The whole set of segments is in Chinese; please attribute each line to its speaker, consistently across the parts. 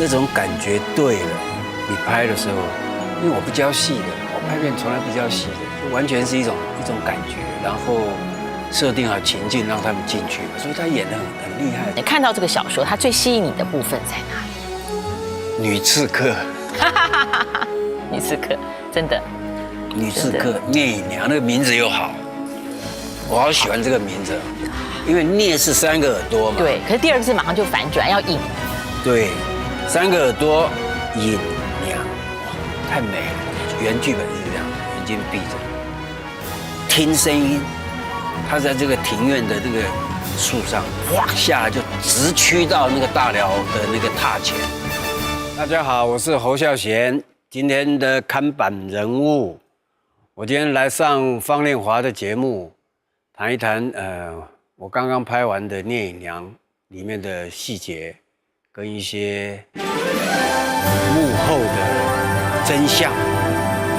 Speaker 1: 那种感觉对了，你拍的时候，因为我不教戏的，我拍片从来不教戏的，完全是一种感觉，然后设定好情境让他们进去，所以他演得很厉害。
Speaker 2: 你看到这个小说，它最吸引你的部分在哪里？
Speaker 1: 女刺客，
Speaker 2: 女刺客，真的。
Speaker 1: 女刺客聂隐娘那个名字又好，我好喜欢这个名字，因为聂是3个耳朵嘛。
Speaker 2: 对，可是第2个字马上就反转，要隐。
Speaker 1: 对，3个耳朵，隐娘，太美了。原剧本是这样，眼睛闭着，听声音。他在这个庭院的这个树上，哗下来就直驱到那个大寮的那个榻前。大家好，我是侯孝贤，今天的看板人物。我今天来上方念华的节目，谈一谈我刚刚拍完的《聂隐娘》里面的细节，跟一些幕后的真相。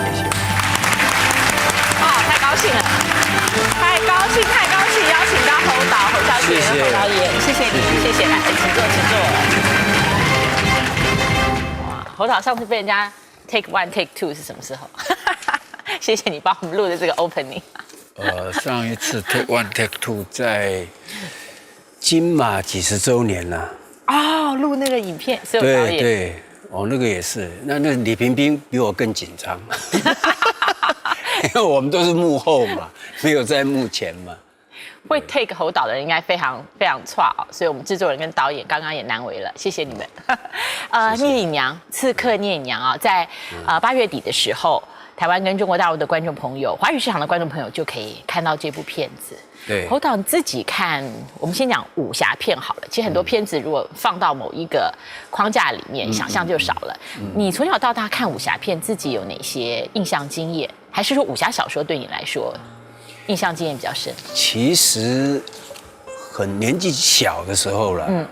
Speaker 1: 谢谢。
Speaker 2: 太高兴了，太高兴，邀请到侯孝贤侯导演，谢谢你，谢谢，来，请坐。哇，侯导上次被人家 take 1 take 2是什么时候？谢谢你帮我们录的这个 opening。
Speaker 1: 上一次 take 1 take 2在金马几10周年了。
Speaker 2: 哦，录那个影片是有导演。
Speaker 1: 对，那个也是。那李萍萍比我更紧张，因为我们都是幕后嘛，没有在幕前嘛。
Speaker 2: 会 take 侯导的人应该非常差哦，所以我们制作人跟导演刚刚也难为了，谢谢你们。聂隐娘，刺客聂隐娘啊，在8月底的时候，台湾跟中国大陆的观众朋友，华语市场的观众朋友就可以看到这部片子。
Speaker 1: 对，
Speaker 2: 侯导你自己看，我们先讲武侠片好了。其实很多片子如果放到某一个框架里面，想象就少了。你从小到大看武侠片，自己有哪些印象经验？还是说武侠小说对你来说印象经验比较深？
Speaker 1: 其实很年纪小的时候了。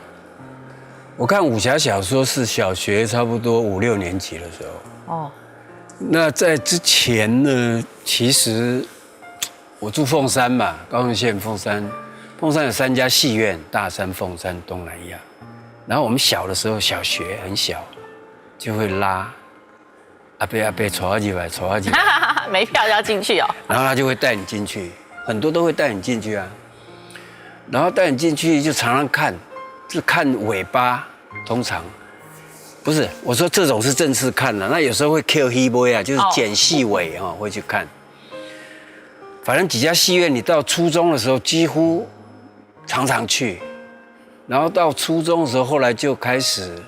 Speaker 1: 我看武侠小说是小学差不多5、6年级的时候。哦。那在之前呢，其实我住凤山嘛，高雄县凤山有3家戏院，大山、凤山、东南亚。然后我们小的时候，小学很小，就会拉阿伯坐下几排，
Speaker 2: 没票要进去哦。
Speaker 1: 然后他就会带你进去，很多都会带你进去啊。然后带你进去就常常看，就看尾巴，通常。不是，我说这种是正式看的，那有时候会 kill he boy 啊，就是剪细尾会去看。反正几家戏院，你到初中的时候几乎常常去，然后到初中的时候，后来就开始，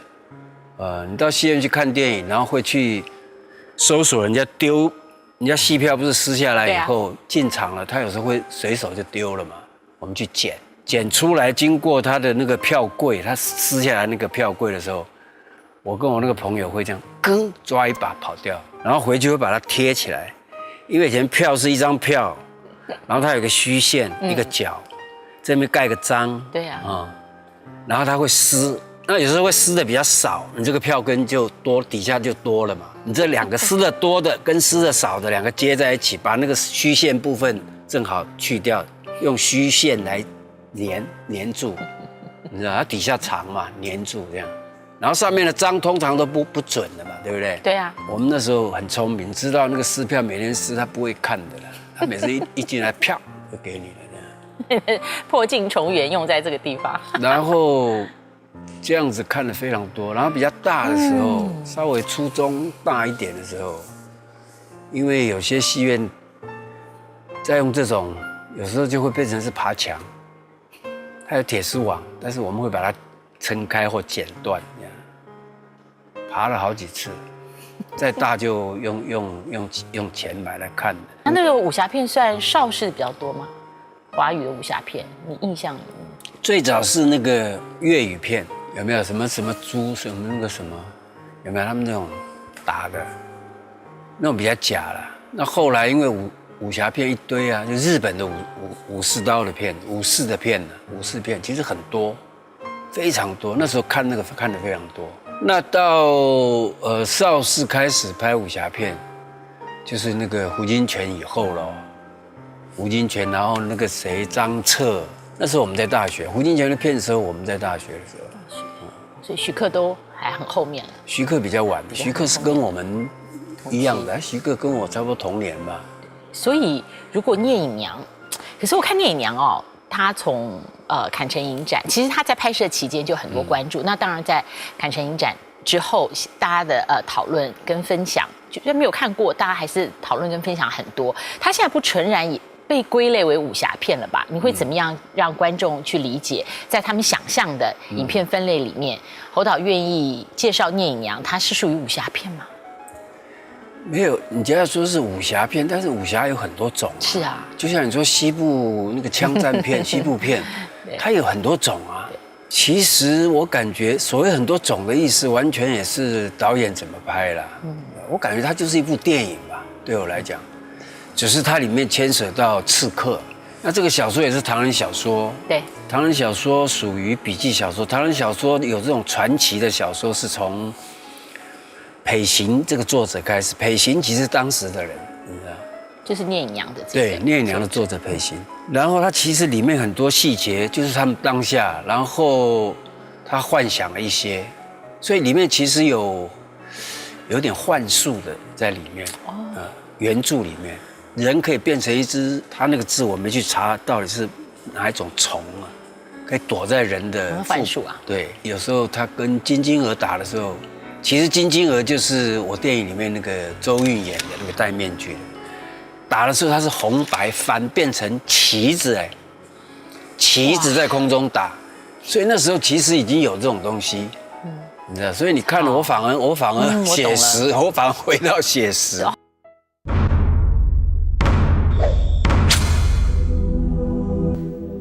Speaker 1: 你到戏院去看电影，然后会去搜索人家丢，人家戏票不是撕下来以后进场了，他有时候会随手就丢了嘛，我们去捡出来，经过他的那个票柜，他撕下来那个票柜的时候。我跟我那个朋友会这样，抓一把跑掉，然后回去会把它贴起来，因为以前票是一张票，然后它有个虚线，一个角，这边盖个章，
Speaker 2: 对呀，
Speaker 1: 然后它会撕，那有时候会撕的比较少，你这个票根就多，底下就多了嘛。你这2个撕的多的跟撕的少的2个接在一起，把那个虚线部分正好去掉，用虚线来粘住，你知道它底下长嘛，粘住这样。然后上面的章通常都不准的嘛，对不对？
Speaker 2: 对啊。
Speaker 1: 我们那时候很聪明，知道那个撕票每天撕他不会看的啦，他每次一进来票就给你了这样。
Speaker 2: 破镜重圆用在这个地方。
Speaker 1: 然后这样子看的非常多，然后比较大的时候，稍微初中大一点的时候，因为有些戏院在用这种，有时候就会变成是爬墙，它有铁丝网，但是我们会把它撑开或剪断，这样爬了好几次，再大就用钱买来看的。
Speaker 2: 那个武侠片算邵氏比较多吗？华语的武侠片，你印象里面？
Speaker 1: 最早是那个粤语片，有没有什么猪什么那个什么，有没有他们那种打的，那种比较假啦。那后来因为武侠片一堆啊，就日本的武士刀的片，武士片其实很多。非常多，那时候看那个看的非常多。那到邵氏开始拍武侠片，就是那个胡金铨以后了。胡金铨，然后那个谁张彻，那时候我们在大学，胡金铨的片的时候我们在大学的时候。
Speaker 2: 所以徐克都还很后面了。
Speaker 1: 徐克比较晚，徐克是跟我们一样的，徐克跟我差不多同年吧。
Speaker 2: 所以如果聂隐娘，可是我看聂隐娘哦，她从坎城影展，其实她在拍摄期间就很多关注。那当然在坎城影展之后，大家的讨论跟分享，就算没有看过，大家还是讨论跟分享很多。她现在不纯然也被归类为武侠片了吧？你会怎么样让观众去理解，在他们想象的影片分类里面，侯导愿意介绍聂隐娘，它是属于武侠片吗？
Speaker 1: 没有，你只要说是武侠片，但是武侠有很多种。
Speaker 2: 是啊，
Speaker 1: 就像你说西部那个枪战片、西部片，它有很多种啊。其实我感觉所谓很多种的意思，完全也是导演怎么拍啦。我感觉它就是一部电影吧，对我来讲，只是它里面牵扯到刺客。那这个小说也是唐人小说，
Speaker 2: 对，
Speaker 1: 唐人小说属于笔记小说。唐人小说有这种传奇的小说，是从裴行这个作者开始。裴行其实当时的人，你知道，
Speaker 2: 就是聂隐娘的
Speaker 1: 对，聂隐娘的作者裴行。然后他其实里面很多细节就是他们当下，然后他幻想了一些，所以里面其实有点幻术的在里面。原著里面人可以变成一只，他那个字我没去查到底是哪一种虫啊，可以躲在人的
Speaker 2: 幻术啊。
Speaker 1: 对，有时候他跟金晶娥打的时候，其实金晶娥就是我电影里面那个周韵演的那个戴面具的。打的时候，它是红白翻变成旗子，旗子在空中打，所以那时候其实已经有这种东西，你知道，所以你看了我反而写实，我反而回到写实。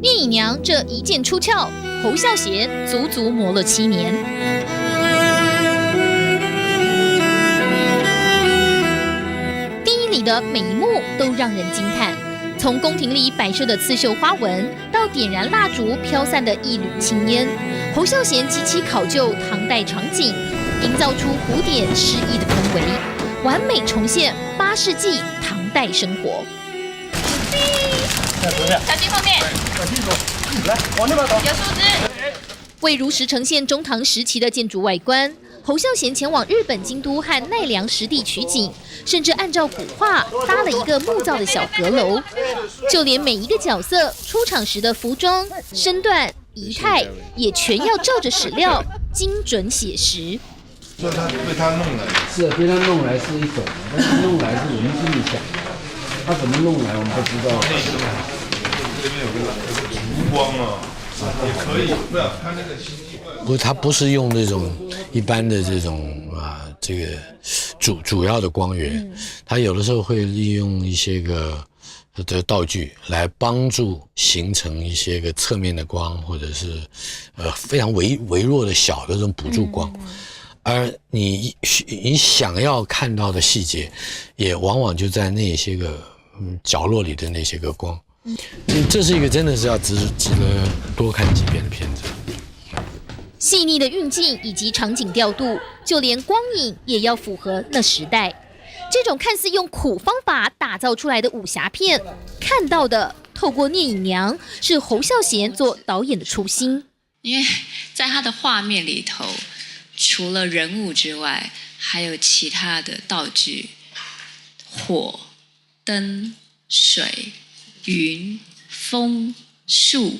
Speaker 3: 聂隐娘这一剑出鞘，侯孝贤足足磨了7年。里的每一幕都让人惊叹，从宫廷里摆设的刺绣花纹，到点燃蜡烛飘散的一缕青烟，侯孝贤极其考究唐代场景，营造出古典诗意的氛围，完美重现8世纪唐代生活。
Speaker 2: 小心后面，
Speaker 4: 小心走，来往那边走。
Speaker 2: 有树枝。
Speaker 3: 为如实呈现中唐时期的建筑外观，侯孝贤前往日本京都和奈良实地取景，甚至按照古画搭了一个木造的小阁楼，就连每一个角色出场时的服装、身段、仪态，也全要照着史料精准写实。
Speaker 4: 说他被他弄来，
Speaker 1: 是被他弄来是一种，但是弄来是我们心里想的，他怎么弄来我们不知道。
Speaker 4: 这边有个烛光啊，也可以，不要他那个
Speaker 5: 不，它不是用这种一般的这种这个主要的光源，它有的时候会利用一些个的道具来帮助形成一些个侧面的光，或者是非常微弱的小的这种补助光，而你想要看到的细节，也往往就在那些个角落里的那些个光。这是一个真的是要值得多看几遍的片子。
Speaker 3: 细腻的运镜以及场景调度，就连光影也要符合那时代。这种看似用苦方法打造出来的武侠片，看到的透过聂隐娘是侯孝贤做导演的初心。
Speaker 6: 因为在他的画面里头，除了人物之外，还有其他的道具，火、灯、水、云、风、树，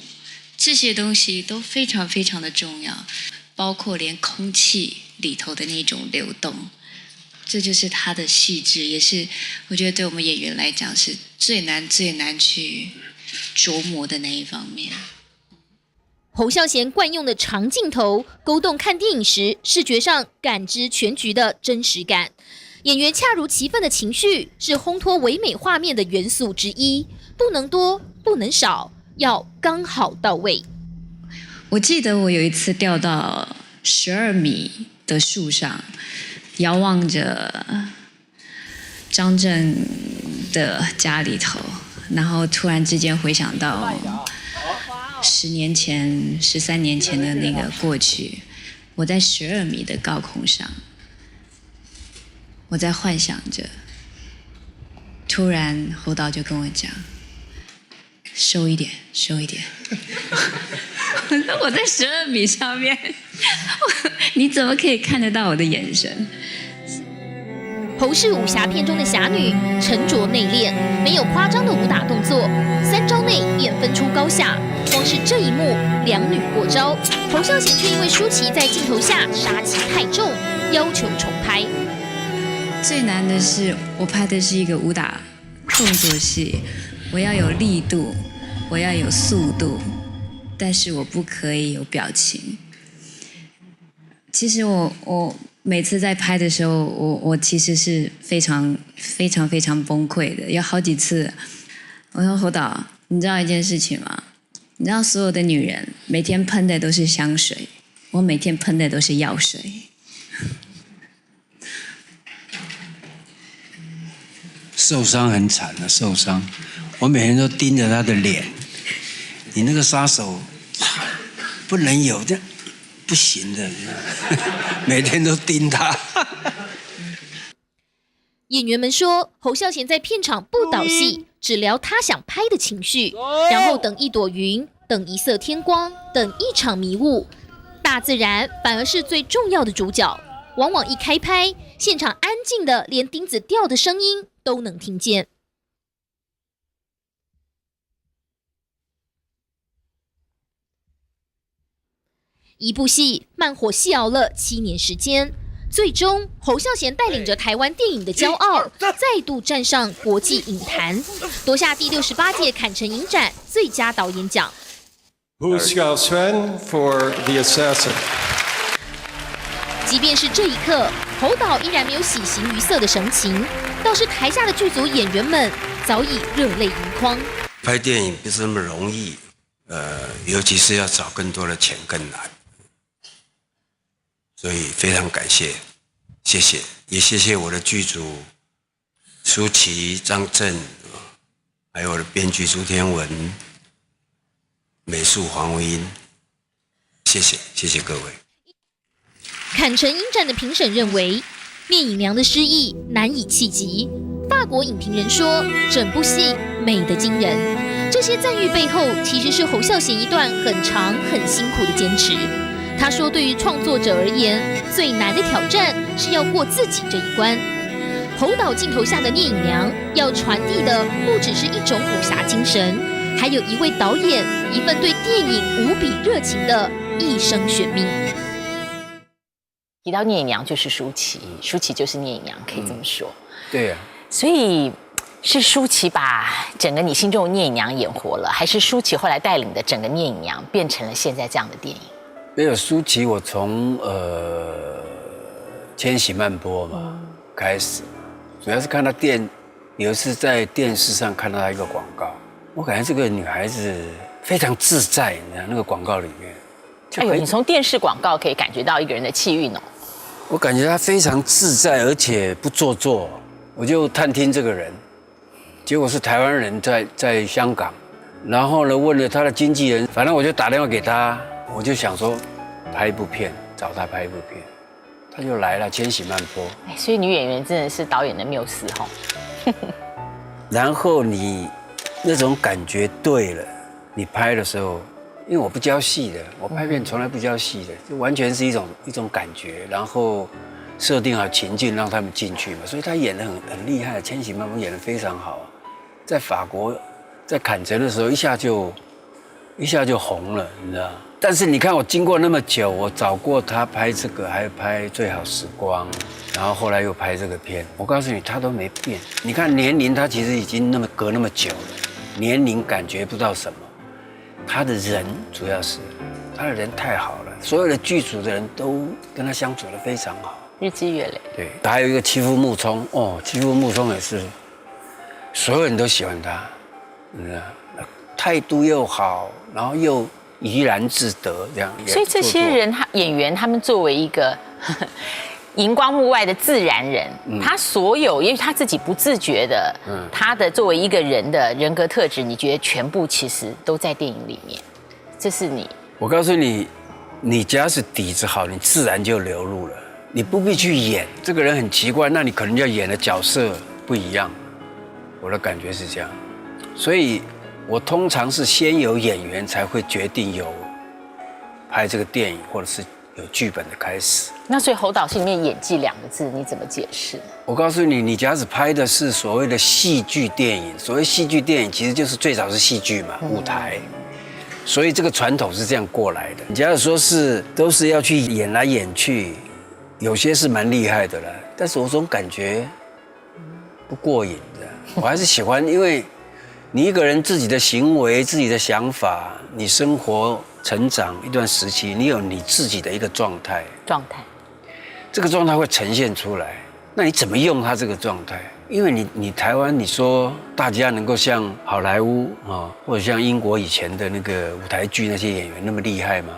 Speaker 6: 这些东西都非常非常的重要，包括连空气里头的那种流动，这就是它的细致，也是我觉得对我们演员来讲是最难去琢磨的那一方面。
Speaker 3: 侯孝贤惯用的长镜头，勾动看电影时视觉上感知全局的真实感。演员恰如其分的情绪是烘托唯美画面的元素之一，不能多，不能少，要刚好到位。
Speaker 6: 我记得我有一次掉到12米的树上，遥望着张震的家里头，然后突然之间回想到10年前、13年前的那个过去，我在12米的高空上，我在幻想着，突然侯导就跟我讲：收一点，收一点。我在12米上面，你怎么可以看得到我的眼神？
Speaker 3: 侯氏武侠片中的侠女，沉着内敛，没有夸张的武打动作，3招内便分出高下。光是这一幕，两女过招，侯孝贤却因为舒淇在镜头下杀气太重，要求重拍。
Speaker 6: 最难的是，我拍的是一个武打动作戏，我要有力度，我要有速度，但是我不可以有表情。其实我每次在拍的时候，我其实是非常崩溃的，有好几次。我说侯导，你知道一件事情吗？你知道所有的女人每天喷的都是香水，我每天喷的都是药水。
Speaker 1: 受伤很惨的受伤，我每天都盯着他的脸。你那个杀手不能有这样，不行的，每天都盯他。
Speaker 3: 演员们说，侯孝贤在片场不导戏，只聊他想拍的情绪，然后等一朵云，等一色天光，等一场迷雾。大自然反而是最重要的主角。往往一开拍，现场安静的连钉子掉的声音都能听见。一部戏慢火细熬了7年时间，最终侯孝贤带领着台湾电影的骄傲，再度站上国际影坛，夺下第68届坎城影展最佳导演奖。
Speaker 7: Huskal Sven for The Assassin。
Speaker 3: 即便是这一刻，侯导依然没有喜形于色的神情，倒是台下的剧组演员们早已热泪盈眶。
Speaker 1: 拍电影不是那么容易，尤其是要找更多的钱更难，所以非常感谢，谢谢，也谢谢我的剧组舒淇、张震，还有我的编剧朱天文、美术黄文英，谢谢，谢谢各位。
Speaker 3: 坎城影展的评审认为，聂隐娘的诗意难以企及。法国影评人说，整部戏美得惊人。这些赞誉背后，其实是侯孝贤一段很长、很辛苦的坚持。他说，对于创作者而言，最难的挑战是要过自己这一关。侯导镜头下的聂隐娘，要传递的不只是一种武侠精神，还有一位导演一份对电影无比热情的一生悬命。
Speaker 2: 提到聂隐娘就是舒淇，舒淇就是聂隐娘，可以这么说。
Speaker 1: 对呀、
Speaker 2: 所以是舒淇把整个你心中的聂隐娘演活了，还是舒淇后来带领的整个聂隐娘变成了现在这样的电影？
Speaker 1: 没有舒淇，我从千禧慢播嘛开始，主要是看到有一次在电视上看到她一个广告，我感觉这个女孩子非常自在，你知道那个广告里面。
Speaker 2: 哎呦，你从电视广告可以感觉到一个人的气韵哦。
Speaker 1: 我感觉她非常自在，而且不做作。我就探听这个人，结果是台湾人在香港，然后呢问了他的经纪人，反正我就打电话给他，我就想说拍一部片，找他拍一部片，他就来了，千禧慢播。
Speaker 2: 哎，所以女演员真的是导演的缪斯哈。
Speaker 1: 然后你那种感觉对了，你拍的时候，因为我不教戏的，我拍片从来不教戏的，就完全是一种感觉，然后设定好情境让他们进去嘛，所以他演得很厉害，千禧慢播演得非常好，在法国在坎城的时候一下就红了，你知道。但是你看我经过那么久，我找过他拍这个，还有拍《最好时光》，然后后来又拍这个片，我告诉你他都没变。你看年龄，他其实已经隔那么久了，年龄感觉不到什么。他的人主要是他的人太好了，所有的剧组的人都跟他相处得非常好。
Speaker 2: 日积月累。
Speaker 1: 对，还有一个欺负木聪哦，欺负木聪也是，所有人都喜欢他，态度又好，然后又怡然自得这样。
Speaker 2: 所以这些人演员他们作为一个荧光幕外的自然人，他所有因为他自己不自觉的，他的作为一个人的人格特质，你觉得全部其实都在电影里面，这是你。
Speaker 1: 我告诉你，你只要是底子好，你自然就流露了。你不必去演，这个人很奇怪，那你可能要演的角色不一样。我的感觉是这样，所以我通常是先有演员才会决定拍这个电影或者是有剧本的开始。
Speaker 2: 那所以侯导戏里面演技2个字，你怎么解释？
Speaker 1: 我告诉你，你假使拍的是所谓的戏剧电影，所谓戏剧电影其实就是最早是戏剧嘛，舞台。所以这个传统是这样过来的。你假如说是都是要去演来演去，有些是蛮厉害的了，但是我总感觉不过瘾的。我还是喜欢，因为你一个人自己的行为、自己的想法，你生活成长一段时期，你有你自己的一个状态，这个状态会呈现出来。那你怎么用它这个状态？因为你台湾，你说大家能够像好莱坞啊，或者像英国以前的那个舞台剧那些演员那么厉害吗？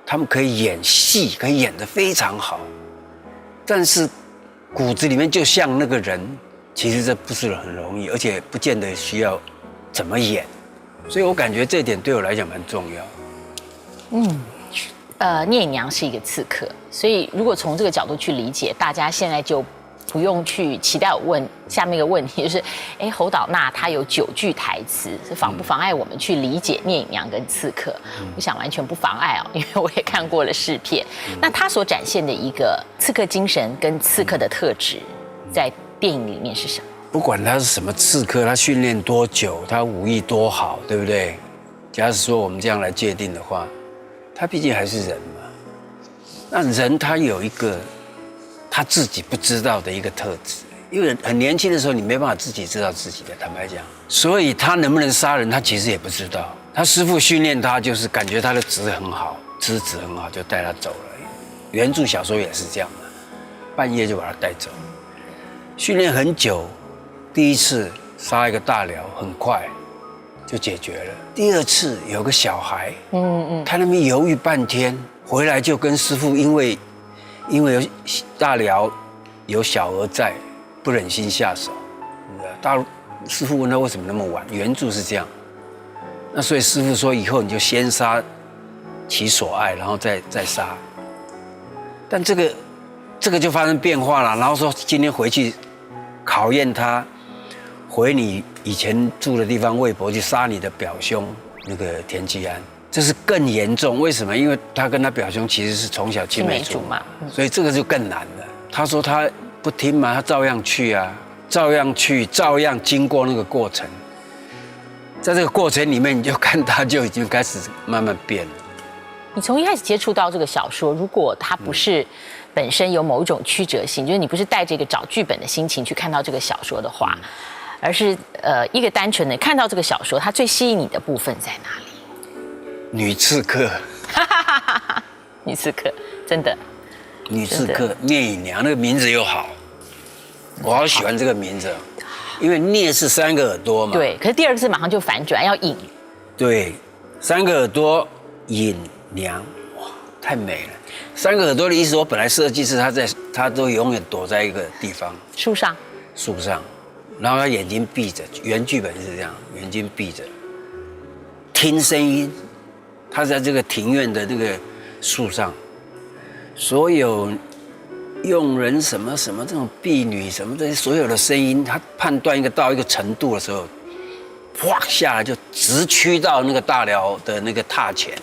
Speaker 1: 他们可以演戏，可以演得非常好，但是骨子里面就像那个人，其实这不是很容易，而且不见得需要怎么演，所以我感觉这一点对我来讲蛮重要。
Speaker 2: 聂隐娘是一个刺客，所以如果从这个角度去理解，大家现在就不用去期待我问下面一个问题，就是，侯导那他有9句台词，是妨不妨碍我们去理解聂隐娘跟刺客？我想完全不妨碍哦，因为我也看过了试片。那他所展现的一个刺客精神跟刺客的特质，在电影里面是什么？
Speaker 1: 不管他是什么刺客，他训练多久，他武艺多好，对不对？假使说我们这样来界定的话，他毕竟还是人嘛。那人他有一个他自己不知道的一个特质，因为很年轻的时候你没办法自己知道自己的，坦白讲，所以他能不能杀人，他其实也不知道。他师父训练他，就是感觉他的质很好，资质很好，就带他走了。原著小说也是这样的，半夜就把他带走，训练很久。第一次杀一个大寮很快就解决了。第2次有个小孩，他那边犹豫半天，回来就跟师父因为有大寮有小儿在，不忍心下手。师父问他为什么那么晚，原著是这样。那所以师父说以后你就先杀其所爱，然后再杀。但这个就发生变化了，然后说今天回去考验他。回你以前住的地方魏博去杀你的表兄那个田季安，这是更严重。为什么？因为他跟他表兄其实是从小青梅竹马，所以这个就更难了。他说他不听嘛，他照样去啊，照样去，照样经过那个过程。在这个过程里面，你就看他就已经开始慢慢变了。
Speaker 2: 你从一开始接触到这个小说，如果它不是本身有某一种曲折性，就是你不是带着一个找剧本的心情去看到这个小说的话。而是一个单纯的看到这个小说，它最吸引你的部分在哪里？
Speaker 1: 女刺客，
Speaker 2: 女刺客，真的。
Speaker 1: 女刺客聂隐娘那个名字又好，我好喜欢这个名字，因为聂是3个耳朵嘛。
Speaker 2: 对，可是第2个字马上就反转，要隐。
Speaker 1: 对，3个耳朵隐娘，哇，太美了。3个耳朵的意思，我本来设计是他都永远躲在一个地方，树上。然后他眼睛闭着，原剧本是这样，眼睛闭着，听声音。他在这个庭院的那个树上，所有佣人什么什么这种婢女什么这些所有的声音，他判断到一个程度的时候，哗下来就直驱到那个大寮的那个榻前，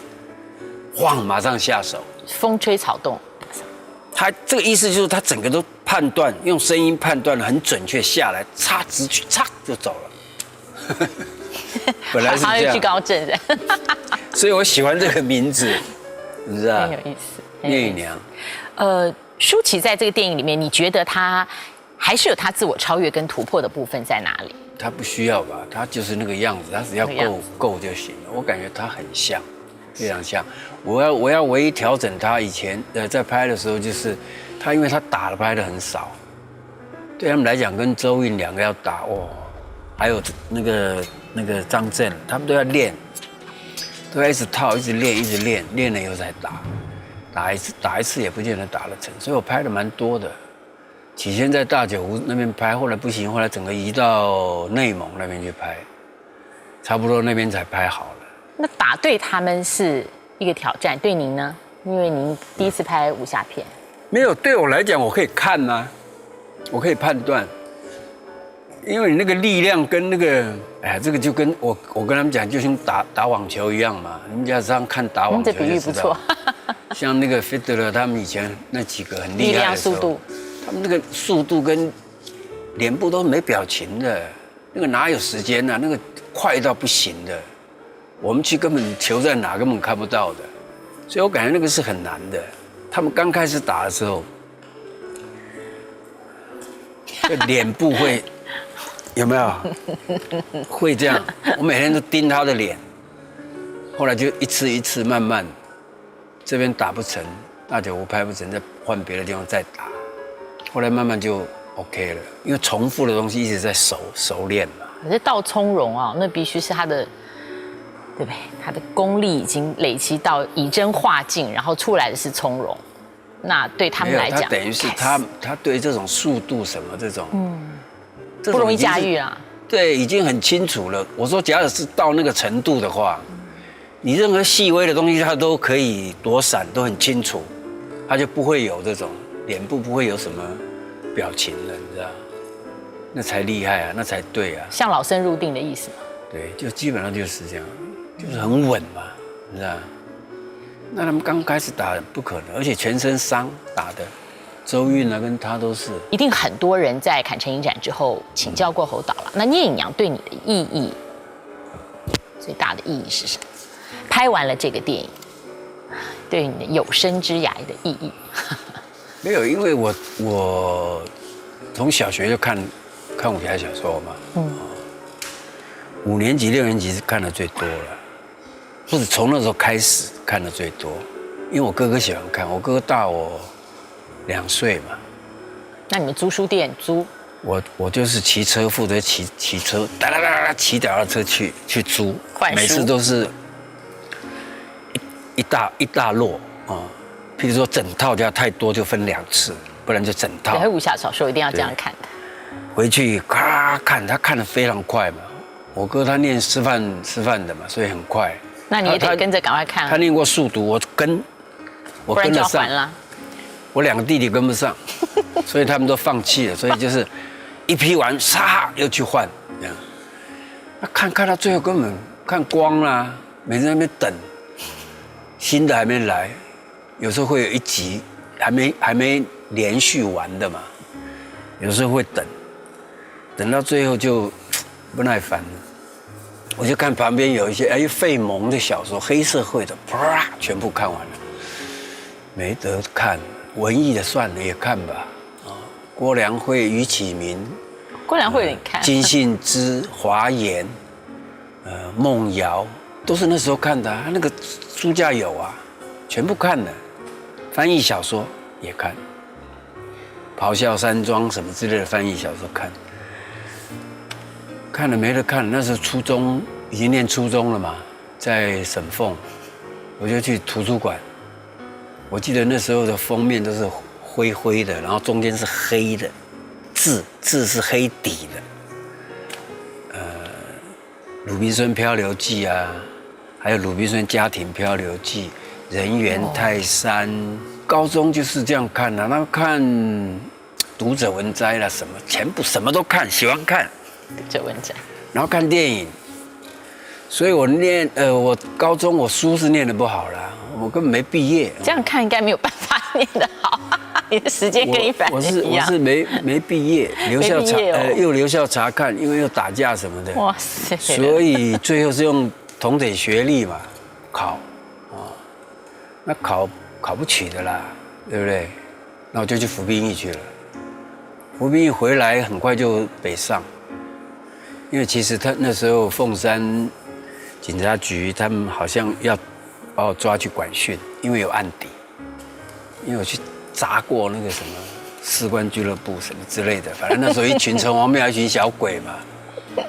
Speaker 1: 晃马上下手，
Speaker 2: 风吹草动。
Speaker 1: 他这个意思就是他整个都判断，用声音判断的很准确，下来插直去，插就走了。本来是这样，
Speaker 2: 居高镇人。
Speaker 1: 所以我喜欢这个名字，你知道？
Speaker 2: 很有意思。
Speaker 1: 聂隐娘。
Speaker 2: 舒淇在这个电影里面，你觉得他还是有他自我超越跟突破的部分在哪里？
Speaker 1: 他不需要吧，他就是那个样子，他只要够就行了。我感觉他很像。非常像，我要唯一调整他以前在拍的时候，就是他因为他打的拍的很少，对他们来讲跟周韵2个要打哦，还有那个张震，他们都要练，都要一直套，一直练，练了以后才打一次也不见得打得成，所以我拍的蛮多的。起先在大九湖那边拍，后来不行，后来整个移到内蒙那边去拍，差不多那边才拍好了。
Speaker 2: 那打对他们是一个挑战，对您呢？因为您第1次拍武侠片，
Speaker 1: 没有对我来讲，我可以看啊，我可以判断。因为你那个力量跟那个，哎，这个就跟我跟他们讲，就像打网球一样嘛。你们家常看打网球，
Speaker 2: 这比喻不错。
Speaker 1: 像那个费德勒他们以前那几个很厉害的时候，
Speaker 2: 力量、速度，
Speaker 1: 他们那个速度跟脸部都没表情的，那个哪有时间啊？那个快到不行的，我们去根本球在哪根本看不到的，所以我感觉那个是很难的。他们刚开始打的时候，这脸部会有没有会这样？我每天都盯他的脸，后来就一次一次慢慢，这边打不成，大脚湖拍不成，再换别的地方再打，后来慢慢就 OK 了，因为重复的东西一直在熟练嘛。
Speaker 2: 可是到从容啊，那必须是他的。对不对？他的功力已经累积到以真化境，然后出来的是从容。那对他们来讲，
Speaker 1: 等于是他对这种速度什么这种，
Speaker 2: 不容易驾驭啊。
Speaker 1: 对，已经很清楚了。我说，假如是到那个程度的话，你任何细微的东西他都可以躲闪，都很清楚，他就不会有这种脸部不会有什么表情了，你知道？那才厉害啊，那才对啊。
Speaker 2: 像老僧入定的意思嘛。
Speaker 1: 对，就基本上就是这样。就是很稳嘛，你知道？那他们刚开始打不可能，而且全身伤打的，周韵啊跟他都是。
Speaker 2: 一定很多人在坎城影展之后请教过侯导了。那聂隐娘对你的意义，最大的意义是什么？拍完了这个电影，对你的有生之涯的意义？
Speaker 1: 没有，因为我从小学就看武侠小说嘛，5年级、6年级是看的最多了。或者从那时候开始看的最多，因为我哥哥喜欢看，我哥哥大我2岁嘛。
Speaker 2: 那你们租书店租？
Speaker 1: 我就是骑车，负责骑车，哒哒哒哒骑脚踏车去租，每次都是一大摞啊。譬如说整套就要太多，就分2次，不然就整套。
Speaker 2: 对，武侠小说一定要这样看的。
Speaker 1: 回去咔看，他看得非常快嘛。我哥他念师范的嘛，所以很快。
Speaker 2: 那你也得跟着赶快看。
Speaker 1: 他念过速读，我跟得上
Speaker 2: 了。
Speaker 1: 我2个弟弟跟不上，所以他们都放弃了。所以就是一批完，唰又去换这样。看到最后根本看光啦，每天在那边等，新的还没来，有时候会有一集还没连续完的嘛，有时候会等到最后就不耐烦了。我就看旁边有一些费蒙的小说，黑社会的，啪，全部看完了，没得看。文艺的算了，也看吧。郭良慧、于启明，
Speaker 2: 郭良慧你看，
Speaker 1: 金信之、华严，孟瑶，都是那时候看的啊。那个书架有啊，全部看了。翻译小说也看，咆哮山庄什么之类的翻译小说看了没得看，那时候初中已经念初中了嘛，在省凤，我就去图书馆。我记得那时候的封面都是灰灰的，然后中间是黑的，字是黑底的。鲁滨孙漂流记啊，还有鲁滨孙家庭漂流记、人猿泰山。高中就是这样看的，那看读者文摘啦，什么全部什么都看，喜欢看。
Speaker 2: 这文章，
Speaker 1: 然后看电影，所以我我高中我书是念得不好啦，我根本没毕业。
Speaker 2: 这样看应该没有办法念得好，你的时间跟一般人一样。
Speaker 1: 我是没毕业，留校查又留校察看，因为又打架什么的。
Speaker 2: 哇塞！
Speaker 1: 所以最后是用同等学历嘛考那考不起的啦，对不对？那我就去服兵役去了。服兵役回来很快就北上。因为其实他那时候凤山警察局他们好像要把我抓去管训，因为有案底，因为我去砸过那个什么士官俱乐部什么之类的，反正那时候一群城隍庙一群小鬼嘛，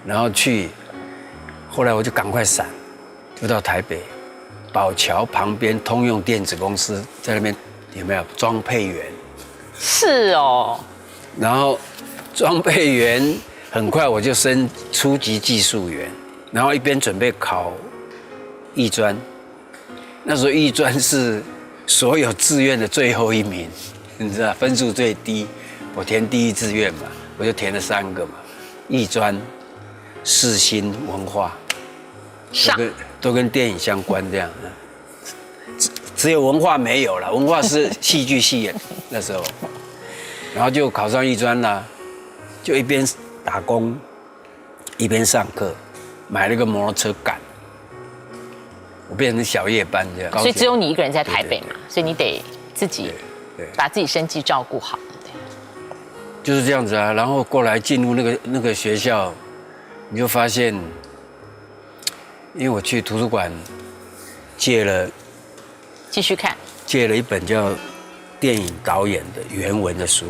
Speaker 1: 然后去，后来我就赶快闪，就到台北宝桥旁边通用电子公司，在那边有没有装配员？
Speaker 2: 是哦，
Speaker 1: 然后装配员。很快我就升初级技术员，然后一边准备考艺专。那时候艺专是所有志愿的最后1名，你知道分数最低，我填第1志愿嘛，我就填了3个嘛，艺专、世新文化，都跟电影相关这样。只有文化没有了，文化是戏剧系那时候，然后就考上艺专啦，就一边打工一边上课，买了个摩托车赶，我变成小夜班这样。
Speaker 2: 所以只有你一个人在台北嘛，所以你得自己把自己生计照顾好。
Speaker 1: 就是这样子啊，然后过来进入那个学校，你就发现，因为我去图书馆借了一本叫《电影导演的原文》的书，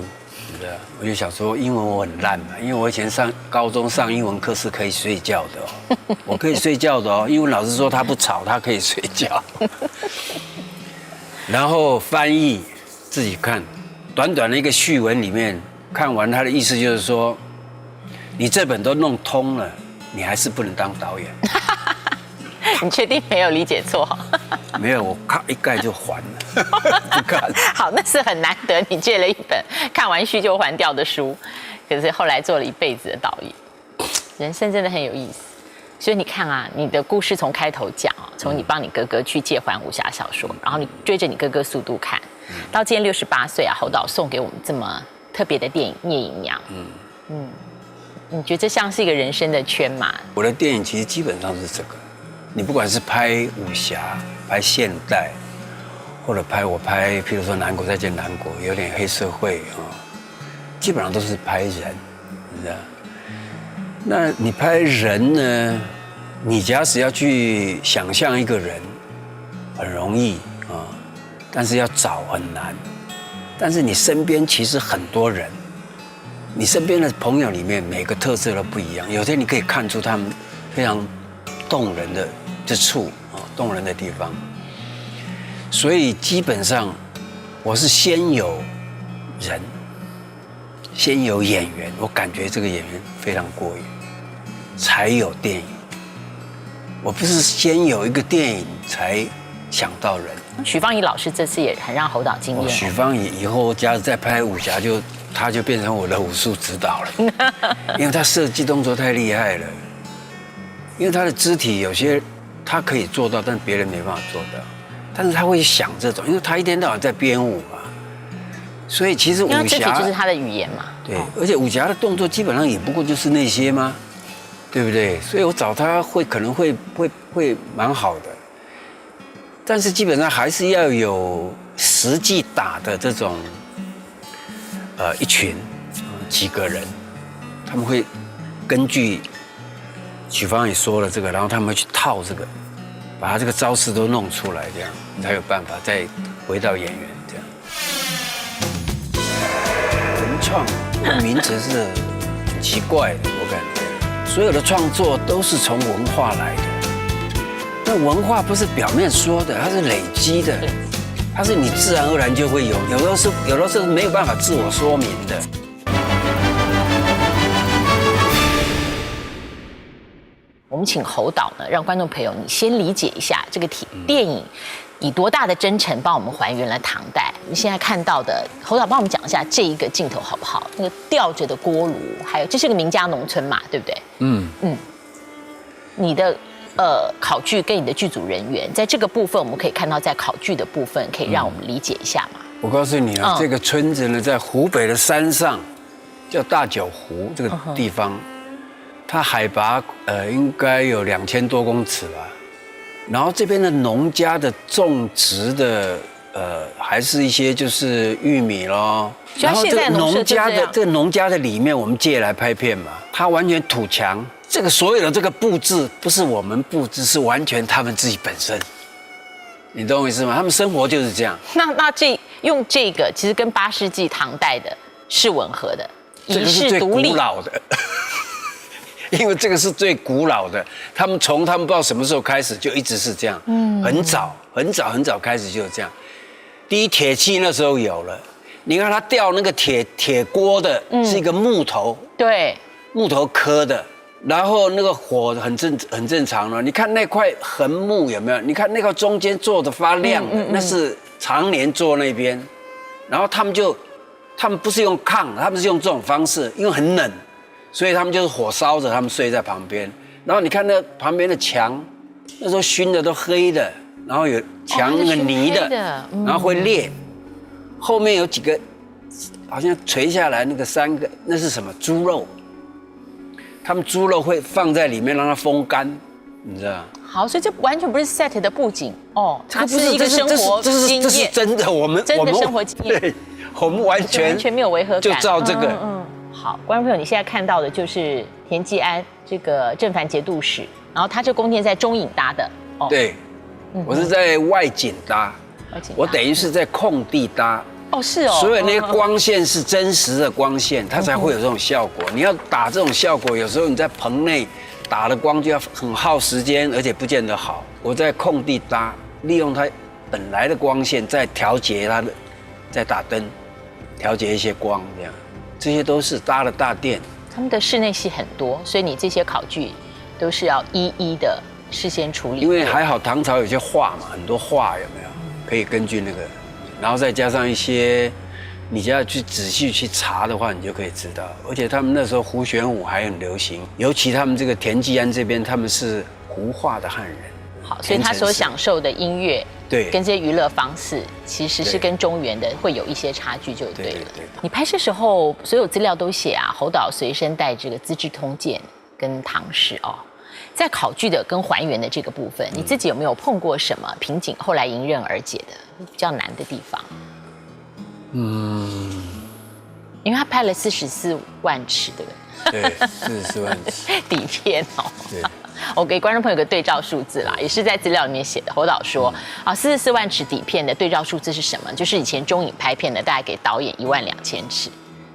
Speaker 1: 你知道？我就想说，英文我很烂嘛，因为我以前高中上英文课是可以睡觉的哦，我可以睡觉的哦，英文老师说他不吵，他可以睡觉。然后翻译自己看，短短的一个序文里面。看完他的意思就是说，你这本都弄通了，你还是不能当导演。
Speaker 2: 你确定没有理解错？
Speaker 1: 没有，我咔一盖就还了，不看。
Speaker 2: 好，那是很难得，你借了一本看完序就还掉的书，可是后来做了一辈子的导演，人生真的很有意思。所以你看啊，你的故事从开头讲啊，从你帮你哥哥去借还武侠小说，然后你追着你哥哥速度看，到今天68岁啊，侯导送给我们这么特别的电影《聂隐娘》，你觉得这像是一个人生的圈码？
Speaker 1: 我的电影其实基本上是这个，你不管是拍武侠、拍现代，或者我拍，譬如说《南国再见南国》，有点黑社会啊，基本上都是拍人，你知道？那你拍人呢？你假使要去想象一个人，很容易啊，但是要找很难。但是你身边其实很多人，你身边的朋友里面每个特色都不一样，有些你可以看出他们非常动人的之处啊，动人的地方。所以基本上我是先有人，先有演员，我感觉这个演员非常过瘾，才有电影。我不是先有一个电影才想到人。
Speaker 2: 许芳宜老师这次也很让侯导惊艳。
Speaker 1: 许芳宜以后假如再拍武侠，他就变成我的武术指导了，因为他设计动作太厉害了。因为他的肢体有些他可以做到，但别人没办法做到。但是他会想这种，因为他一天到晚在编舞嘛，所以其实武侠
Speaker 2: 肢体就是他的语言嘛。
Speaker 1: 对，而且武侠的动作基本上也不过就是那些吗？对不对？所以我找他可能会蛮好的。但是基本上还是要有实际打的这种，一群几个人，他们会根据许芳也说了这个，然后他们会去套这个，把他这个招式都弄出来，这样你才有办法再回到演员这样。文创这个名词是很奇怪的，我感觉所有的创作都是从文化来的。那文化不是表面说的，它是累积的，它是你自然而然就会有，有的时候没有办法自我说明的。
Speaker 2: 我们请侯导呢，让观众朋友你先理解一下这个电影以多大的真诚帮我们还原了唐代。你现在看到的，侯导帮我们讲一下这一个镜头好不好？那个吊着的锅炉，还有这是个民家农村嘛，对不对？你的考据跟你的剧组人员，在这个部分我们可以看到，在考据的部分可以让我们理解一下嘛？
Speaker 1: 我告诉你啊，这个村子呢，在湖北的山上，叫大九湖这个地方，它海拔应该有2000多公尺吧。然后这边的农家的种植的还是一些就是玉米咯。然后这个农家的里面，我们借来拍片嘛，它完全土墙。这个所有的这个布置不是我们布置，是完全他们自己本身，你懂我意思吗？他们生活就是这样。那
Speaker 2: 用这个其实跟8世纪唐代的是吻合的，
Speaker 1: 这个是最古老的，因为这个是最古老的。他们不知道什么时候开始就一直是这样，很早开始就这样。第一铁器那时候有了，你看他吊那个铁锅的是一个木头，
Speaker 2: 对，
Speaker 1: 木头刻的。然后那个火很正常了，你看那块横木有没有？你看那个中间做的发亮的，那是常年做那边。然后他们不是用炕，他们是用这种方式，因为很冷，所以他们就是火烧着，他们睡在旁边。然后你看那旁边的墙，那时候熏的都黑的，然后有墙那个泥的，然后会裂。后面有几个好像垂下来那个3个，那是什么？猪肉。他们猪肉会放在里面让它风干，你知道吗？
Speaker 2: 好，所以这完全不是 set 的布景哦，它是一个生活经验，
Speaker 1: 这是真的，我们
Speaker 2: 真的生活经验，
Speaker 1: 对，我们完全
Speaker 2: 没有违和感，
Speaker 1: 就照这个。
Speaker 2: 好，观众朋友，你现在看到的就是田季安这个正凡节度使，然后他这宫殿在中影搭的，哦，
Speaker 1: 对，我是在外景搭，我等于是在空地搭。
Speaker 2: 哦，是哦，
Speaker 1: 所以那些光线是真实的光线，它才会有这种效果。你要打这种效果，有时候你在棚内打的光就要很耗时间，而且不见得好。我在空地搭，利用它本来的光线，再调节它的，再打灯，调节一些光，这样，这些都是搭的大殿。
Speaker 2: 他们的室内戏很多，所以你这些考据都是要一一的事先处理。
Speaker 1: 因为还好唐朝有些画嘛，很多画有没有可以根据那个。然后再加上一些，你只要去仔细去查的话，你就可以知道。而且他们那时候胡旋舞还很流行，尤其他们这个田季安这边，他们是胡化的汉人。
Speaker 2: 好，所以他所享受的音乐，
Speaker 1: 对，
Speaker 2: 跟这些娱乐方式，其实是跟中原的会有一些差距，就对了。
Speaker 1: 对。
Speaker 2: 你拍摄时候所有资料都写啊，侯导随身带这个《资治通鉴》跟唐诗哦。在考据的跟还原的这个部分，你自己有没有碰过什么瓶颈？后来迎刃而解的比较难的地方？因为他拍了44万尺，对不
Speaker 1: 对？对，44万尺
Speaker 2: 底片哦。
Speaker 1: 对，
Speaker 2: 我给观众朋友个对照数字啦，也是在资料里面写的。侯导说44万尺底片的对照数字是什么？就是以前中影拍片的，大概给导演12000尺，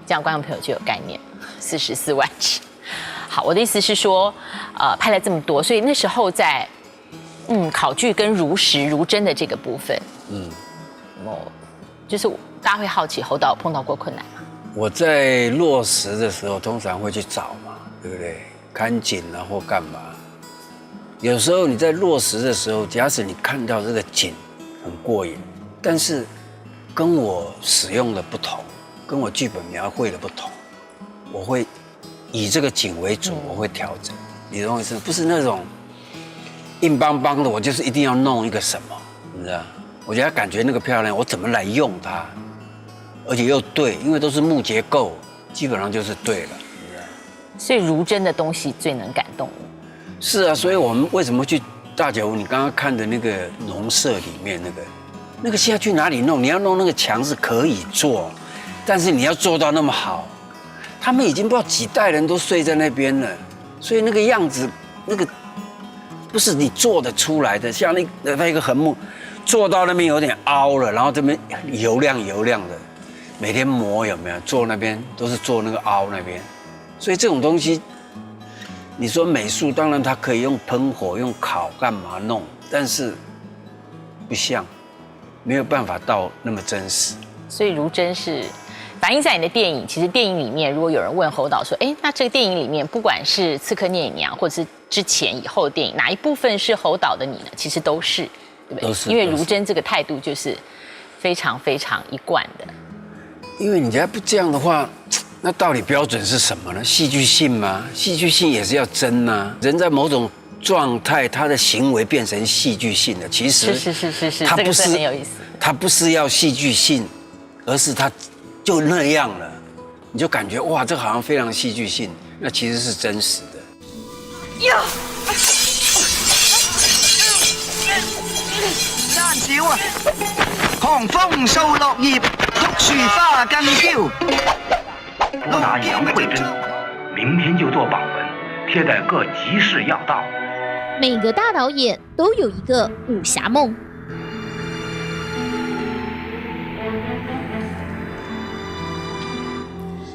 Speaker 2: 这样观众朋友就有概念。44万尺。好，我的意思是说，拍了这么多，所以那时候在考据跟如实如真的这个部分，就是大家会好奇侯导碰到过困难吗？
Speaker 1: 我在落实的时候，通常会去找嘛，对不对？看景啊或干嘛。有时候你在落实的时候，假使你看到这个景很过瘾，但是跟我使用的不同，跟我剧本描绘的不同，我会以这个景为主，我会调整。你懂我意思？不是那种硬邦邦的，我就是一定要弄一个什么，你知道？我觉得感觉那个漂亮，我怎么来用它，而且又对，因为都是木结构，基本上就是对了，你知道？
Speaker 2: 所以如真的东西最能感动你。
Speaker 1: 是啊，所以我们为什么去大脚屋？你刚刚看的那个农舍里面那个现在去哪里弄？你要弄那个墙是可以做，但是你要做到那么好。他们已经不知道几代人都睡在那边了，所以那个样子，那个不是你做得出来的。像那一个横木，做到那边有点凹了，然后这边油亮的，每天磨有没有？做那边都是做那个凹那边，所以这种东西，你说美术当然它可以用喷火、用烤干嘛弄，但是不像，没有办法到那么真实。
Speaker 2: 所以如真是。反映在你的电影，其实电影里面，如果有人问侯导说，那这个电影里面，不管是《刺客聂隐娘》或者是之前以后的电影，哪一部分是侯导的你呢？其实都是，对不对？
Speaker 1: 都是，
Speaker 2: 因为如真这个态度就是非常非常一贯的。
Speaker 1: 因为你要不这样的话，那到底标准是什么呢？戏剧性吗？戏剧性也是要真啊。人在某种状态，他的行为变成戏剧性的，其实
Speaker 2: 是，
Speaker 1: 他不是
Speaker 2: 很有意思。他
Speaker 1: 不是要戏剧性，而是他。就那样了，你就感觉哇，这好像非常戏剧性，那其实是真实的。
Speaker 8: 呀！山小啊，狂風掃落葉，竹樹花更嬌。
Speaker 9: 我拿杨慧珍，明天就做榜文，贴在各集市要道。
Speaker 3: 每个大导演都有一个武侠梦。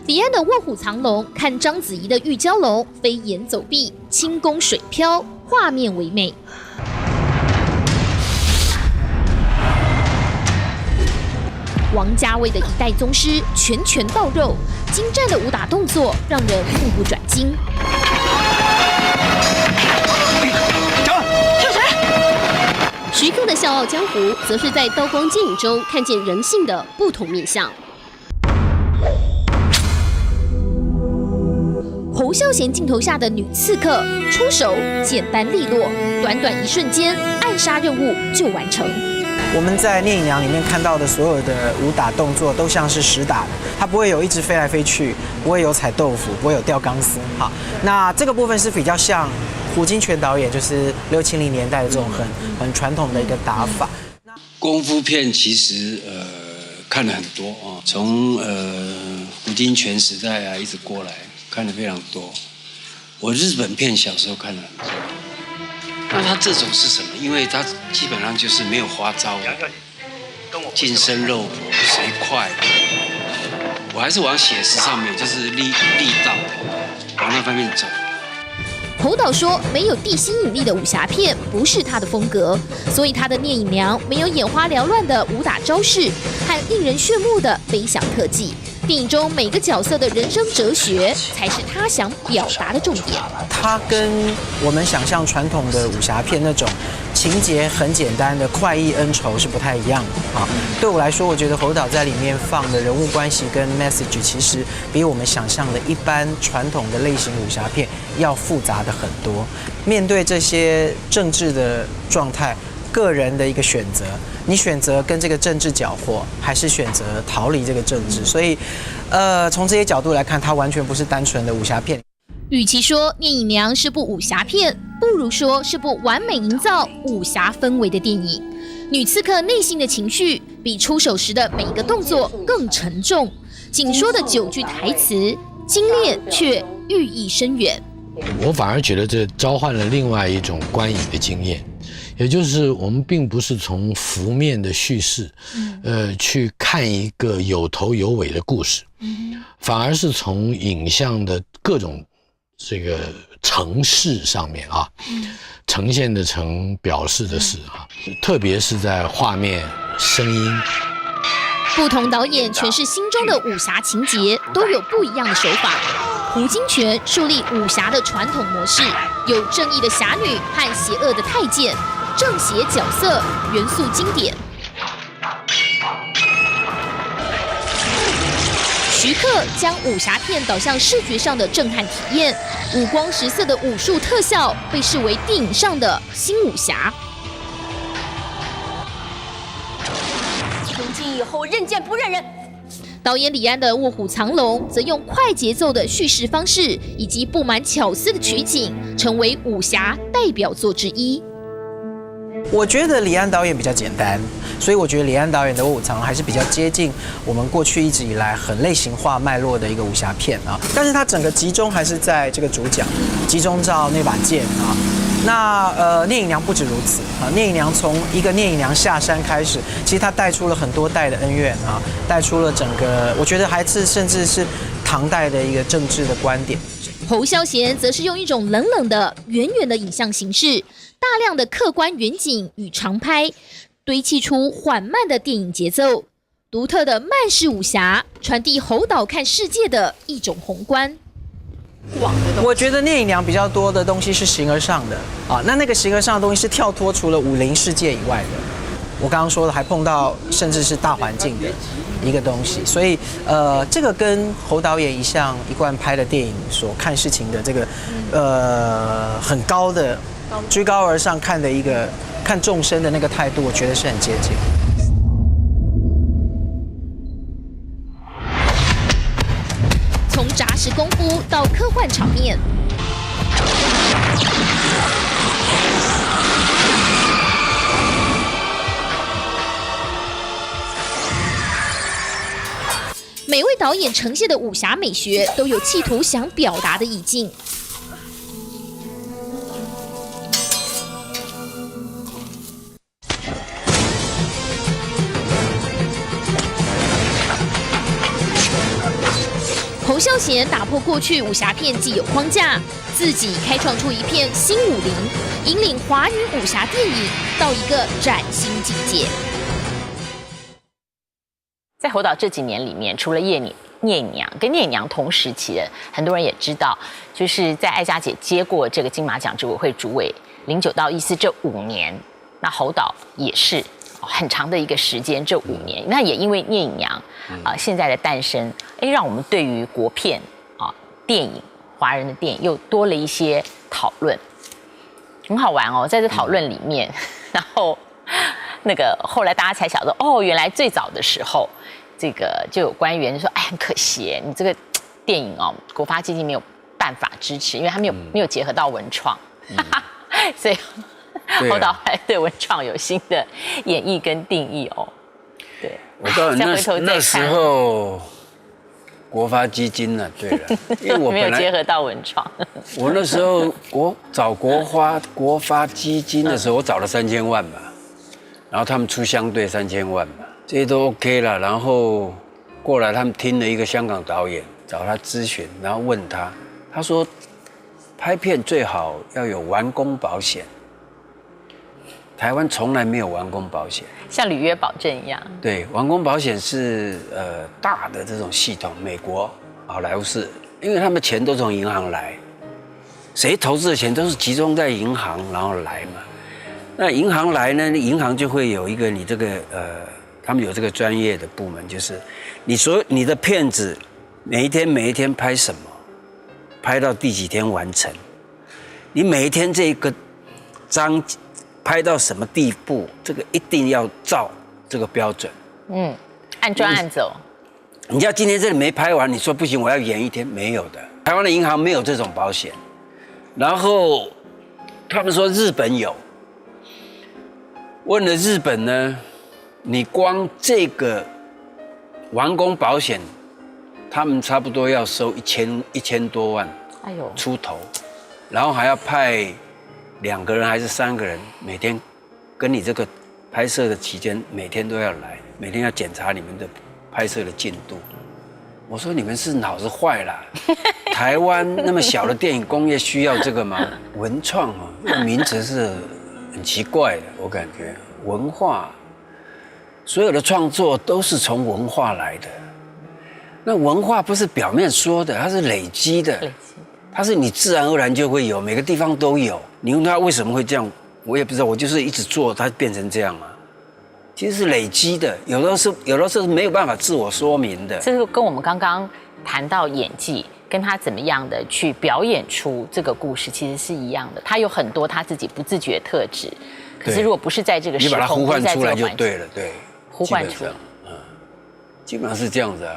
Speaker 3: 李安的《卧虎藏龙》，看章子怡的《玉娇龙》，飞檐走壁，轻功水飘，画面唯美。王家卫的一代宗师，拳拳到肉，精湛的武打动作让人目不转睛。徐克的《笑傲江湖》，则是在刀光剑影中看见人性的不同面向。侯侯孝贤镜头下的女刺客，出手简单利落，短短1瞬间，暗杀任务就完成。
Speaker 10: 我们在《聂隐娘》里面看到的所有的武打动作都像是实打的，它不会有一直飞来飞去，不会有踩豆腐，不会有吊钢丝。好，那这个部分是比较像胡金铨导演，就是60、70年代的这种很传统的一个打法。
Speaker 1: 功夫片其实看了很多啊，从胡金铨时代啊一直过来，看了非常多。我日本片小时候看了很多。那他这种是什么？因为他基本上就是没有花招，近身肉搏，谁快？我还是往写实上面，就是力道往那方面走。
Speaker 3: 侯导说，没有地心引力的武侠片不是他的风格，所以他的《聂隐娘》没有眼花缭乱的武打招式和令人炫目的飞翔特技。电影中每个角色的人生哲学，才是他想表达的重点。
Speaker 10: 它跟我们想象传统的武侠片那种情节很简单的快意恩仇是不太一样的啊。对我来说，我觉得侯导在里面放的人物关系跟 message， 其实比我们想象的一般传统的类型武侠片要复杂的很多。面对这些政治的状态，个人的一个选择，你选择跟这个政治搅和，还是选择逃离这个政治？所以，从这些角度来看，它完全不是单纯的武侠片。
Speaker 3: 与其说《聂隐娘》是部武侠片，不如说是部完美营造武侠氛围的电影。女刺客内心的情绪比出手时的每一个动作更沉重，仅说的9句台词，精炼却寓意深远。
Speaker 5: 我反而觉得这召唤了另外一种观影的经验，也就是我们并不是从浮面的叙事，去看一个有头有尾的故事，反而是从影像的各种这个程式上面啊，呈现的呈表示的是啊，特别是在画面、声音。
Speaker 3: 不同导演诠释心中的武侠情节，都有不一样的手法。胡金铨树立武侠的传统模式，有正义的侠女和邪恶的太监，正邪角色元素经典。徐克将武侠片导向视觉上的震撼体验，五光十色的武术特效被视为电影上的新武侠。
Speaker 11: 从今以后认剑不认人。
Speaker 3: 导演李安的《卧虎藏龙》则用快节奏的叙事方式以及布满巧思的取景，成为武侠代表作之一。
Speaker 10: 我觉得李安导演比较简单，所以我觉得李安导演的《卧虎藏龙》还是比较接近我们过去一直以来很类型化脉络的一个武侠片啊。但是它整个集中还是在这个主角，集中到那把剑啊。那聂隐娘不止如此啊，聂隐娘从一个聂隐娘下山开始，其实它带出了很多代的恩怨啊，带出了整个我觉得还是甚至是唐代的一个政治的观点。
Speaker 3: 侯孝贤则是用一种冷冷的、远远的影像形式，大量的客观远景与长拍，堆砌出缓慢的电影节奏，独特的慢式武侠，传递侯导看世界的一种宏观。
Speaker 10: 我觉得聂隐娘比较多的东西是形而上的啊，那个形而上的东西是跳脱除了武林世界以外的。我刚刚说的还碰到甚至是大环境的一个东西，所以这个跟侯导演一贯拍的电影所看事情的这个很高的居高而上看的一个看众生的那个态度，我觉得是很接近。
Speaker 3: 从扎实功夫到科幻场面，每位导演呈现的武侠美学都有企图想表达的意境。侯孝贤打破过去武侠片既有框架，自己开创出一片新武林，引领华语武侠电影到一个崭新境界。
Speaker 2: 在侯导这几年里面，除了聂隐娘跟聂隐娘同时期的，很多人也知道，就是在艾嘉姐接过这个金马奖执委会主委09到14这5年，那侯导也是很长的一个时间，这5年，那也因为聂隐娘现在的诞生，让我们对于国片电影华人的电影又多了一些讨论，很好玩哦。在这讨论里面，然后那个后来大家才晓得，哦，原来最早的时候，这个就有官员说，哎，很可惜，你这个电影哦，国发基金没有办法支持，因为他没有结合到文创，所以侯导还对文创有新的演绎跟定义哦。对，
Speaker 1: 我告诉你，那时候国发基金呢，对了，因为我
Speaker 2: 没有结合到文创。
Speaker 1: 我那时候找国发基金的时候，我找了3000万吧，然后他们出相对3000万吧，这些都 OK 了。然后过来，他们听了一个香港导演找他咨询，然后问他，他说拍片最好要有完工保险。台湾从来没有完工保险，
Speaker 2: 像履约保证一样。
Speaker 1: 对，完工保险是大的这种系统，美国、好莱坞是，因为他们钱都从银行来，谁投资的钱都是集中在银行，然后来嘛。那银行来呢，银行就会有一个你这个他们有这个专业的部门，就是你的片子每一天拍什么，拍到第几天完成，你每一天这个章拍到什么地步，这个一定要照这个标准。
Speaker 2: 按专案走。
Speaker 1: 你要今天这里没拍完，你说不行，我要延1天，没有的。台湾的银行没有这种保险。然后他们说日本有，问了日本呢，你光这个完工保险，他们差不多要收1000多万，
Speaker 2: 哎呦，
Speaker 1: 出头，然后还要派2个人还是3个人，每天跟你这个拍摄的期间，每天都要来，每天要检查你们的拍摄的进度。我说你们是脑子坏了，台湾那么小的电影工业需要这个吗？文创啊，这个名词是很奇怪的，我感觉文化，所有的创作都是从文化来的。那文化不是表面说的，它是累积的。它是你自然而然就会有，每个地方都有。你问他为什么会这样，我也不知道，我就是一直做，它变成这样啊。其实是累积的，有的时候是没有办法自我说明的。
Speaker 2: 这是跟我们刚刚谈到演技，跟他怎么样的去表演出这个故事，其实是一样的。他有很多他自己不自觉的特质，可是如果不是在这个时空，
Speaker 1: 你把它呼唤出来就对了，对，
Speaker 2: 呼唤出来，
Speaker 1: 基本上是这样子啊。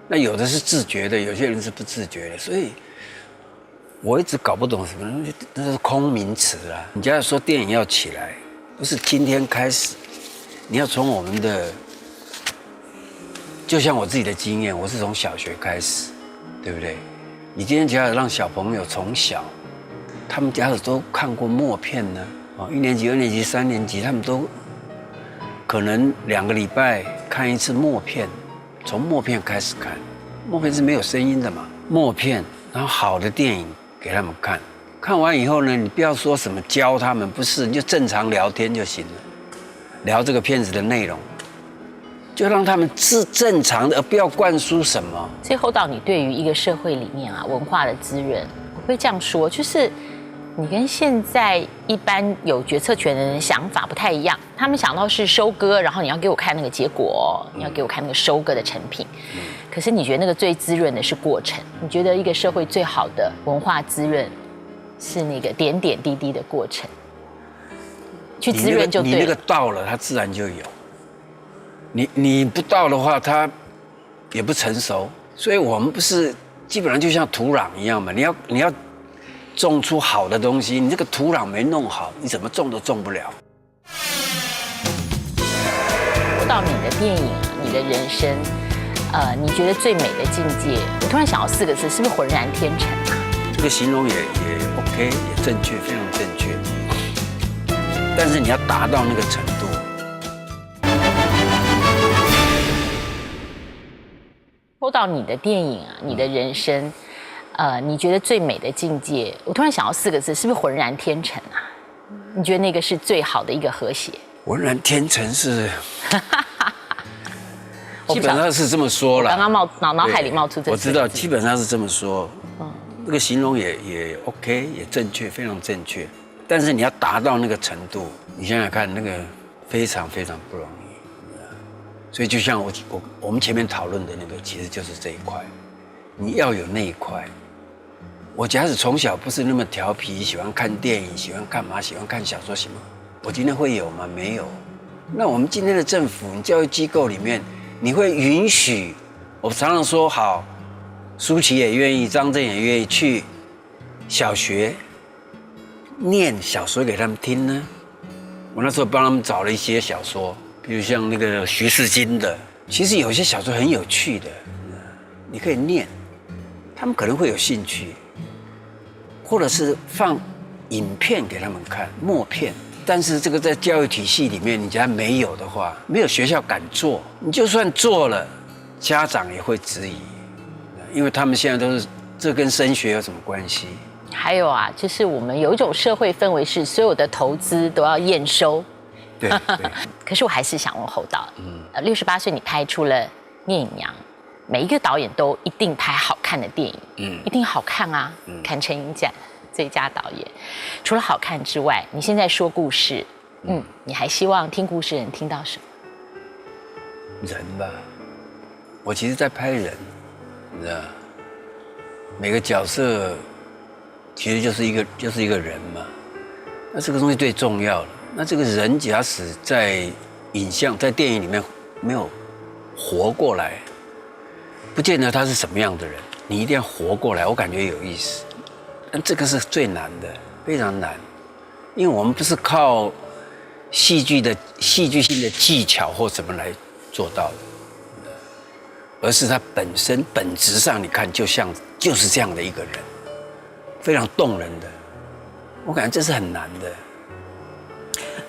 Speaker 1: 那有的是自觉的，有些人是不自觉的，所以。我一直搞不懂什么东西，那是空名词啦。人家说电影要起来，不是今天开始，你要从我们的，就像我自己的经验，我是从小学开始，对不对？你今天假如让小朋友从小，他们假如都看过默片呢，1年级、2年级、3年级，他们都可能2个礼拜看一次默片，从默片开始看，默片是没有声音的嘛，默片，然后好的电影。给他们看，看完以后呢，你不要说什么教他们，不是，你就正常聊天就行了，聊这个片子的内容，就让他们是正常的，而不要灌输什么。
Speaker 2: 所以侯导，你对于一个社会里面啊文化的滋润，我会这样说，就是你跟现在一般有决策权的人想法不太一样，他们想到是收割，然后你要给我看那个结果，你要给我看那个收割的成品。可是你觉得那个最滋润的是过程？你觉得一个社会最好的文化滋润是那个点点滴滴的过程，去滋润就对了。
Speaker 1: 你那个到了，它自然就有。你不到的话，它也不成熟。所以我们不是基本上就像土壤一样嘛？你要种出好的东西，你这个土壤没弄好，你怎么种都种不了。
Speaker 2: 说到你的电影啊，你的人生。你觉得最美的境界？我突然想到4个字，是不是浑然天成啊？
Speaker 1: 这个形容也 OK， 也正确，非常正确。但是你要达到那个程度。
Speaker 2: 说到你的电影啊，你的人生，你觉得最美的境界？我突然想到4个字，是不是浑然天成啊？你觉得那个是最好的一个和谐？
Speaker 1: 浑然天成是。基本上是这么说了。
Speaker 2: 刚刚脑海里冒出这个。
Speaker 1: 我知道，基本上是这么说。这个形容也 OK， 也正确，非常正确。但是你要达到那个程度，你想想看，那个非常非常不容易。所以就像我们前面讨论的那个，其实就是这一块，你要有那一块，我假使从小不是那么调皮，喜欢看电影，喜欢干嘛，喜欢看小说什么，我今天会有吗？没有。那我们今天的政府，你教育机构里面，你会允许？我常常说好，舒淇也愿意，张震也愿意去小学念小说给他们听呢。我那时候帮他们找了一些小说，比如像那个徐世金的，其实有些小说很有趣的，你可以念，他们可能会有兴趣，或者是放影片给他们看，默片。但是这个在教育体系里面，你家没有的话，没有学校敢做，你就算做了，家长也会质疑，因为他们现在都是这跟升学有什么关系？
Speaker 2: 还有啊，就是我们有一种社会氛围是所有的投资都要验收。
Speaker 1: 对。
Speaker 2: 可是我还是想问侯导，68岁你拍出了《聂隐娘》，每一个导演都一定拍好看的电影，一定好看啊，坎城影展最佳导演。除了好看之外，你现在说故事，你还希望听故事人听到什么？
Speaker 1: 人吧，我其实在拍人，你知道，每个角色其实就是一个人嘛。那这个东西最重要了。那这个人假使在影像、在电影里面没有活过来，不见得他是什么样的人。你一定要活过来，我感觉有意思。但这个是最难的，非常难，因为我们不是靠戏剧性的技巧或什么来做到的，而是他本身本质上，你看就是这样的一个人，非常动人的。我感觉这是很难的。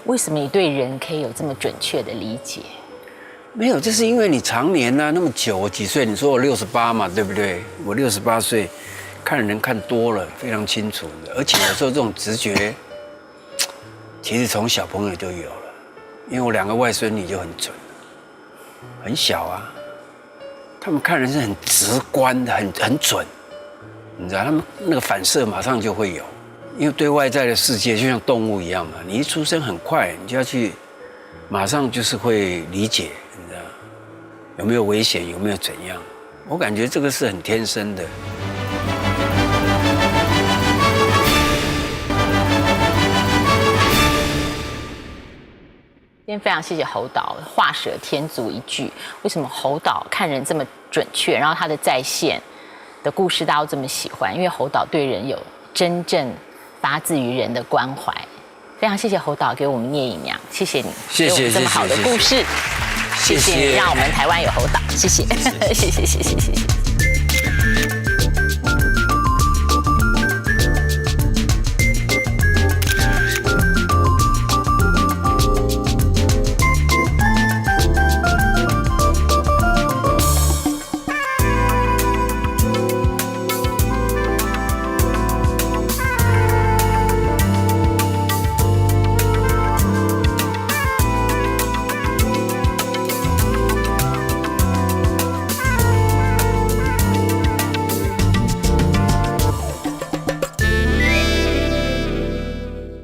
Speaker 2: 为什么你对人可以有这么准确的理解？
Speaker 1: 没有，这是因为你常年啊那么久，我几岁？你说我68嘛，对不对？我68岁，看人看多了，非常清楚的。而且有时候这种直觉，其实从小朋友就有了。因为我2个外孙女就很准，很小啊，他们看人是很直观的，很准，你知道，他们那个反射马上就会有。因为对外在的世界就像动物一样嘛，你一出生很快，你就要去，马上就是会理解，你知道，有没有危险，有没有怎样？我感觉这个是很天生的。
Speaker 2: 今天非常谢谢侯导，画蛇添足一句，为什么侯导看人这么准确，然后他的在线的故事大家都这么喜欢？因为侯导对人有真正发自于人的关怀。非常谢谢侯导给我们聂隐娘，谢谢你，
Speaker 1: 谢谢
Speaker 2: 这么好的故事，谢谢你让我们台湾有侯导，谢谢，谢谢。